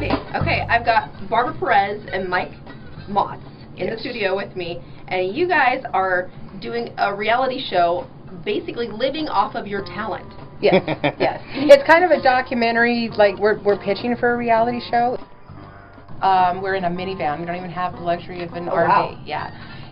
Alrighty. Okay, I've got Barbara Perez and Mike Motz in the studio with me, and you guys are doing a reality show basically living off of your talent. Yes, yes. It's kind of a documentary, like we're pitching for a reality show. We're in a minivan. We don't even have the luxury of an RV. Wow. Yeah.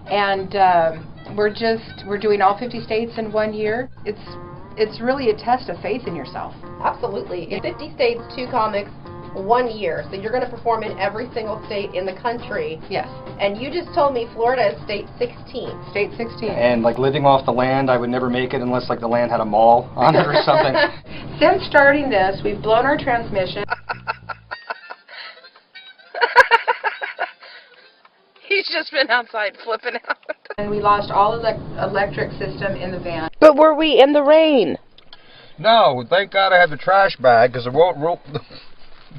And we're doing all 50 states in 1 year. It's really a test of faith in yourself. Absolutely. In 50 states, 2 comics, 1 year. So you're going to perform in every single state in the country. Yes. And you just told me Florida is state 16. State 16. And like living off the land, I would never make it unless like the land had a mall on it or something. Since starting this, we've blown our transmission. He's just been outside flipping out. And we lost all of the electric system in the van. But were we in the rain? No, thank God I have the trash bag because it won't roll.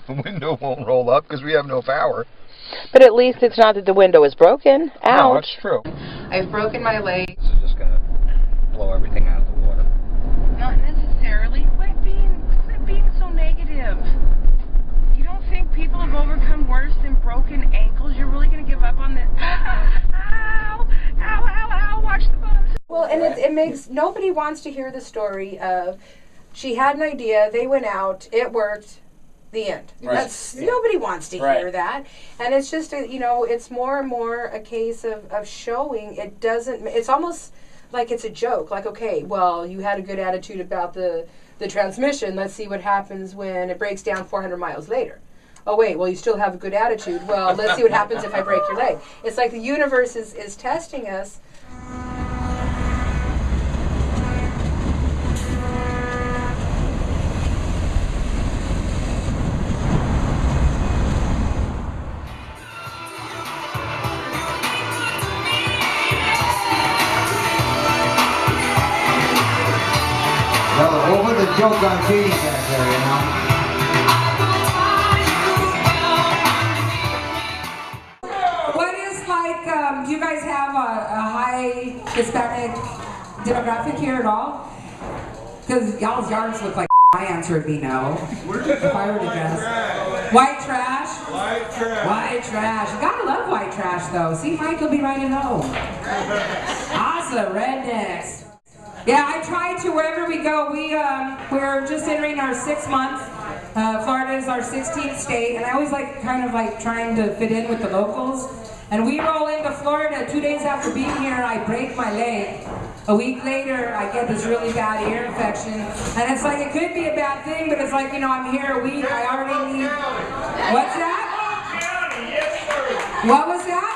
The window won't roll up because we have no power. But at least it's not that the window is broken. Ouch. No, that's true. I've broken my leg. This is just going to blow everything out of the water. Not necessarily. Quit being so negative. You don't think people have overcome worse than broken ankles? You're really going to give up on this? Ow! Ow, ow, ow! Watch the bumps. Well, and it makes, nobody wants to hear the story of, she had an idea, they went out, it worked, the end. Right. Nobody wants to hear that. And it's just, it's more and more a case of showing it doesn't, it's almost like it's a joke. Like, okay, well, you had a good attitude about the transmission. Let's see what happens when it breaks down 400 miles later. Oh, wait, well, you still have a good attitude. Well, let's see what happens if I break your leg. It's like the universe is testing us. Over the joke on feeding back there, you know. What is like, do you guys have a high Hispanic demographic here at all? Because y'all's yards look like my answer would be no. If I were to guess. White trash? White trash. White trash. You gotta love white trash though. See, Mike will be right at home. Awesome, rednecks. Yeah, I try to wherever we go. We're just entering our 6th month. Florida is our 16th state, and I always kind of trying to fit in with the locals. And we roll into Florida 2 days after being here, and I break my leg. A week later, I get this really bad ear infection, and it's like it could be a bad thing, but it's like I'm here a week. I already need. What's that? What was that?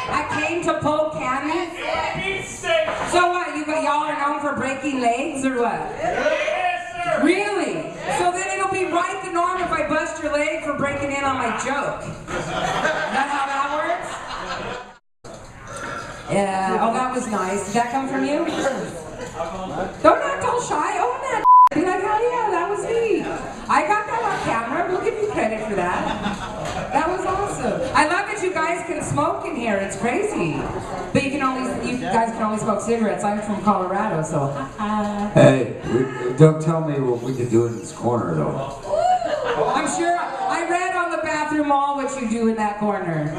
I came to Polk County. So what? Y'all are known for breaking legs or what? Yes, sir. Really? So then it'll be right the norm if I bust your leg for breaking in on my joke. Is that how that works? Yeah. Oh, that was nice. Did that come from you? Don't act all shy. Own that. Be like, hell yeah, that was me. I got that on camera. We'll give you credit for that. That was awesome. I love that you guys can smoke in here. It's crazy. But you guys can only smoke cigarettes. I'm from Colorado, so. Hey, don't tell me what we can do in this corner, though. I'm sure I read on the bathroom wall what you do in that corner.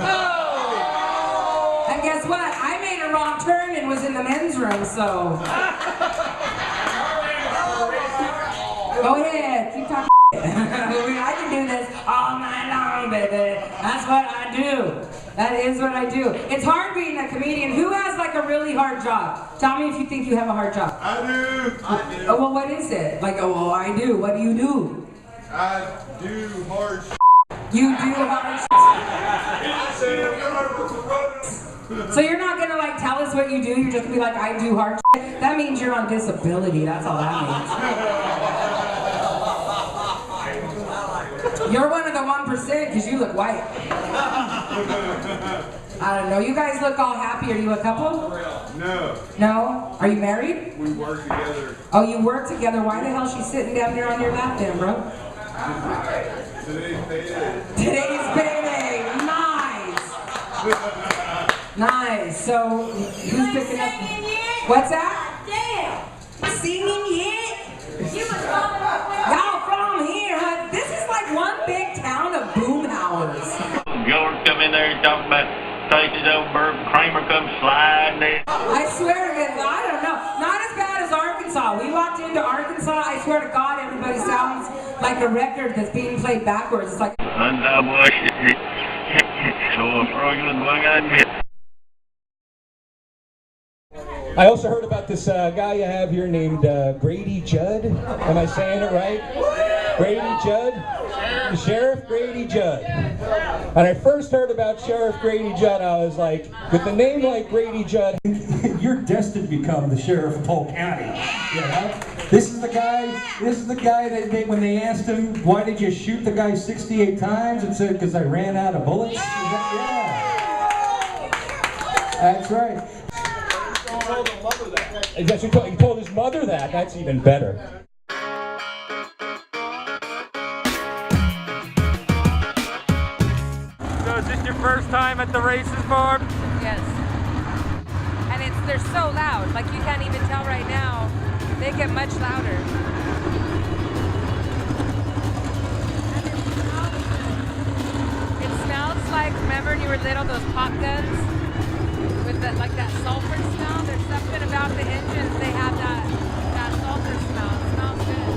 And guess what? I made a wrong turn and was in the men's room, so. Go ahead, keep talking. I can do this all night long, baby. That's what I do. That is what I do. It's hard being a comedian. Who has a really hard job? Tell me if you think you have a hard job. I do. Oh, well, what is it? I do. What do you do? I do hard You do hard So you're not going to tell us what you do? You're just going to be like, I do hard shit? That means you're on disability. That's all that means. You're one of the 1% because you look white. I don't know. You guys look all happy. Are you a couple? No. No? Are you married? We work together. Oh, you work together. Why the hell is she sitting down there on your lap then, bro? Today's payday. Today's payday. Nice. Nice. So, who's picking up? What's that? Singing yet? Y'all from here, huh? This is like one big they talk about places over Barb Kramer come sliding in. I swear to God, I don't know. Not as bad as Arkansas. We walked into Arkansas, I swear to God, everybody sounds like a record that's being played backwards. It's like... I also heard about this guy you have here named Grady Judd. Am I saying it right? Grady Judd? Sheriff Grady Judd. And I first heard about Sheriff Grady Judd, I was like, with a name like Grady Judd, you're destined to become the sheriff of Polk County. You know? This is the guy that when they asked him, why did you shoot the guy 68 times? It said, because I ran out of bullets. Yeah. That's right. He told his mother that. He told his mother that. That's even better. So is this your first time at the races, Barb? Yes. And they're so loud, like you can't even tell right now. They get much louder. It smells like, remember when you were little, those pop guns? With like that sulfur smell? There's something about the engines, they have that sulfur smell. It smells good.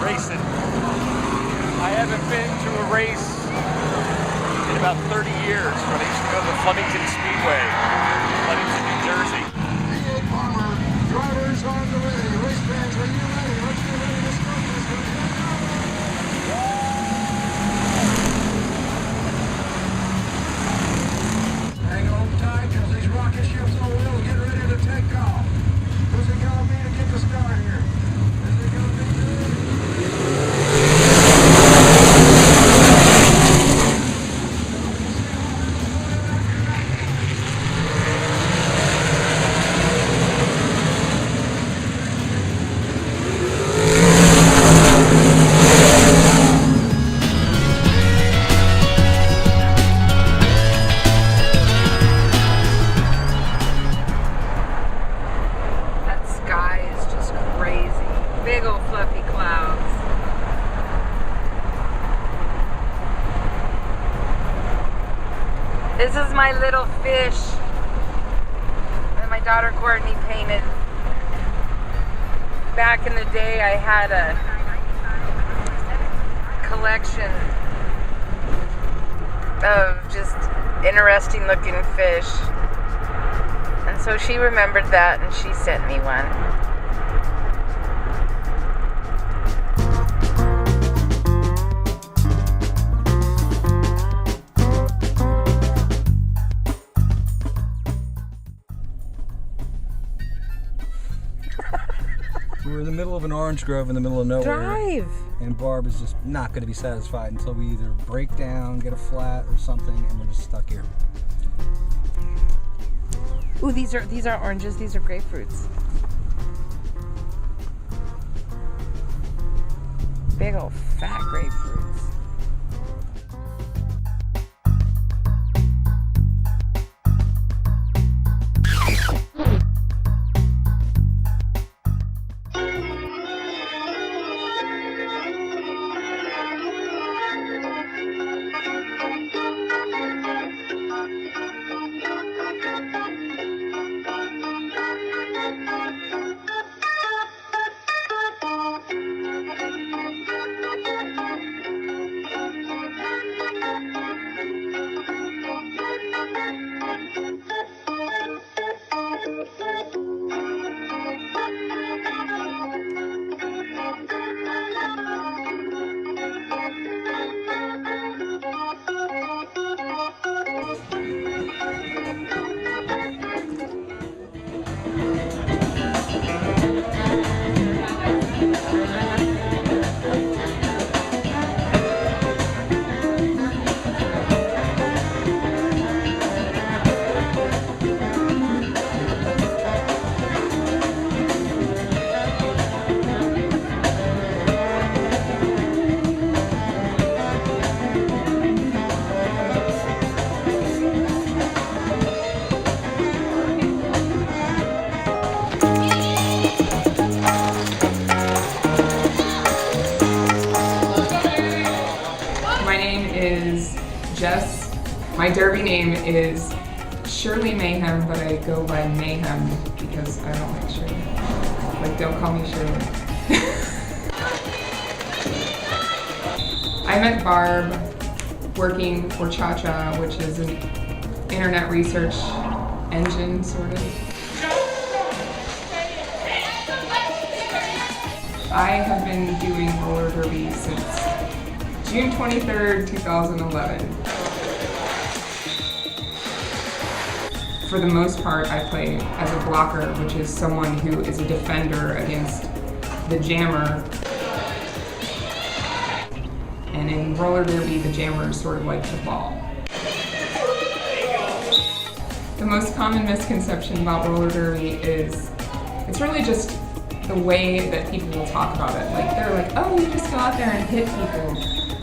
Racing. I haven't been to a race in about 30 years, but I used to go to the Flemington Speedway, Flemington, New Jersey. Drivers on the way. Race fans, are you ready? Let's get ready to start this one. Hang on tight, because these rocket ships on wheels get ready to take off. Who's it going to be to get the start here? Is it going to be good? This is my little fish that my daughter Courtney painted. Back in the day I had a collection of just interesting looking fish. And so she remembered that and she sent me one. We're in the middle of an orange grove in the middle of nowhere. Drive! And Barb is just not going to be satisfied until we either break down, get a flat or something, and we're just stuck here. Ooh, these are oranges, these are grapefruits. Big old fat grapefruits. Jess. My derby name is Shirley Mayhem, but I go by Mayhem because I don't like Shirley. Like, don't call me Shirley. I met Barb working for ChaCha, which is an internet research engine, sort of. I have been doing roller derby since June 23rd, 2011. For the most part, I play as a blocker, which is someone who is a defender against the jammer. And in roller derby, the jammer is sort of like the ball. The most common misconception about roller derby is it's really just the way that people will talk about it. Like, they're like, oh, you just go out there and hit people.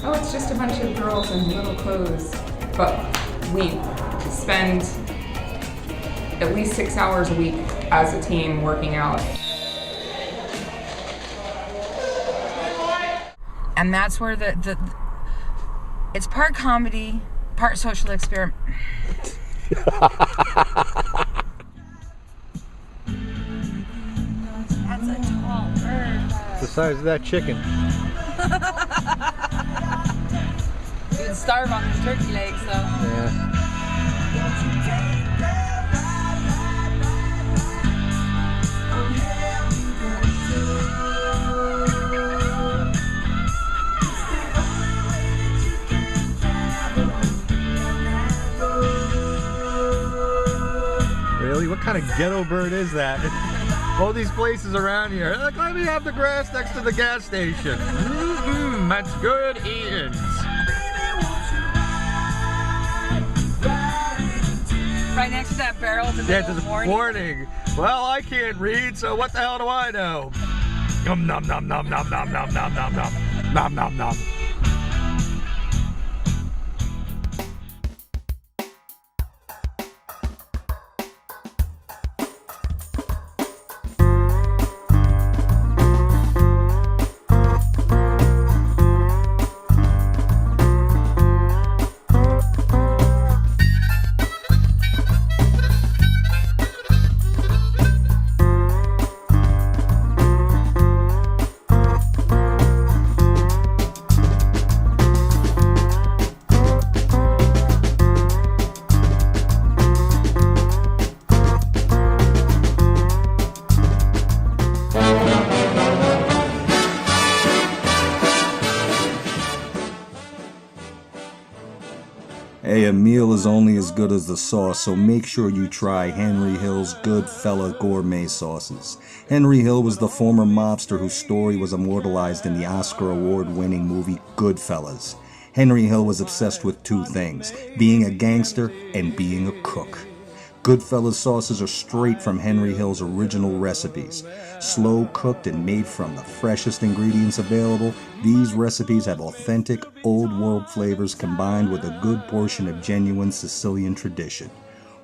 Oh, it's just a bunch of girls in little clothes. But we spend at least 6 hours a week as a team working out. And that's where it's part comedy, part social experiment. That's a tall bird. It's the size of that chicken. You would starve on the turkey legs, though. Yeah. Really? What kind of ghetto bird is that? All these places around here. Like, let me have the grass next to the gas station. That's good eating. Right next to that barrel to the warning. Well, I can't read, so what the hell do I know? Nom nom nom nom nom nom nom nom nom nom nom nom nom. Hey, a meal is only as good as the sauce, so make sure you try Henry Hill's Goodfella Gourmet Sauces. Henry Hill was the former mobster whose story was immortalized in the Oscar award-winning movie Goodfellas. Henry Hill was obsessed with two things, being a gangster and being a cook. Goodfellas sauces are straight from Henry Hill's original recipes. Slow cooked and made from the freshest ingredients available, these recipes have authentic, old-world flavors combined with a good portion of genuine Sicilian tradition.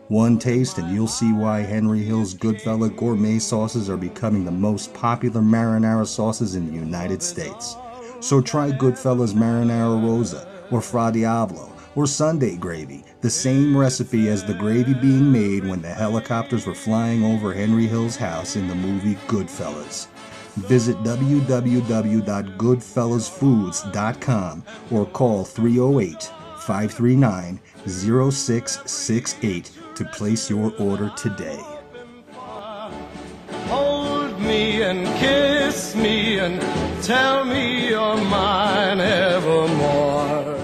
One taste and you'll see why Henry Hill's Goodfella Gourmet Sauces are becoming the most popular marinara sauces in the United States. So try Goodfella's Marinara Rosa, or Fra Diavolo, or Sunday gravy, the same recipe as the gravy being made when the helicopters were flying over Henry Hill's house in the movie Goodfellas. Visit www.goodfellasfoods.com or call 308-539-0668 to place your order today. Hold me and kiss me and tell me you're mine evermore.